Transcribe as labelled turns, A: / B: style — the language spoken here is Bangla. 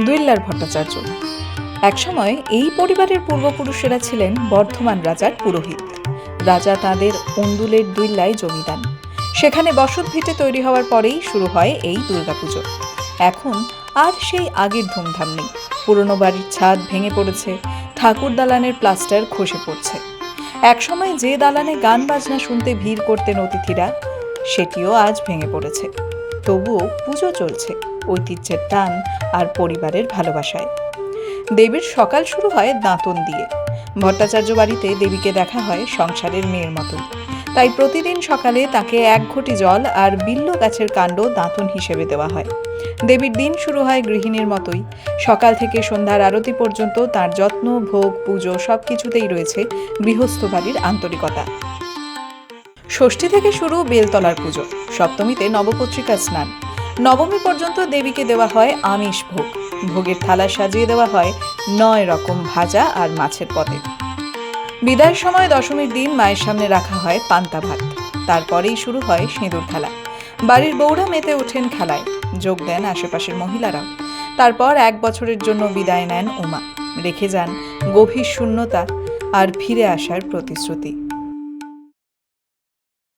A: দুইল্লার ভট্টাচার্য। একসময় এই পরিবারের পূর্বপুরুষেরা ছিলেন বর্ধমান রাজার পুরোহিত। রাজা তাঁদের অন্দুলের দুইল্লায় জমি দেন। সেখানে বসত ভিটে তৈরি হওয়ার পরেই শুরু হয় এই দুর্গাপুজো। এখন আর সেই আগের ধুমধাম নেই। পুরনো বাড়ির ছাদ ভেঙে পড়েছে, ঠাকুর দালানের প্লাস্টার খসে পড়ছে। একসময় যে দালানে গান বাজনা শুনতে ভিড় করতেন অতিথিরা, সেটিও আজ ভেঙে পড়েছে। তবুও পুজো চলছে ঐতিহ্যের টান আর পরিবারের ভালোবাসায়। দেবীর সকাল শুরু হয় দাঁতন দিয়ে। ভট্টাচার্য বাড়িতে দেবীকে দেখা হয় সংসারের মেয়ের মতোই। তাই প্রতিদিন সকালে তাকে এক ঘটি জল আর বিল্ল গাছের কাণ্ড দাঁতন হিসেবে দেওয়া হয়। দেবীর দিন শুরু হয় গৃহিণীর মতোই। সকাল থেকে সন্ধ্যার আরতি পর্যন্ত তার যত্ন, ভোগ, পুজো সবকিছুতেই রয়েছে গৃহস্থ বাড়ির আন্তরিকতা। ষষ্ঠী থেকে শুরু বেলতলার পুজো, সপ্তমীতে নবপত্রিকা স্নান, নবমী পর্যন্ত দেবীকে দেওয়া হয় আমিষ ভোগ। ভোগের থালা সাজিয়ে দেওয়া হয় 9 রকম ভাজা আর মাছের পদে। বিদায়ের সময় দশমীর দিন মায়ের সামনে রাখা হয় পান্তা ভাত। তারপরেই শুরু হয় সিঁদুর খেলা। বাড়ির বউরা মেতে ওঠেন খেলায়, যোগ দেন আশেপাশের মহিলারাও। তারপর 1 বছরের জন্য বিদায় নেন উমা, রেখে যান গভীর শূন্যতা আর ফিরে আসার প্রতিশ্রুতি।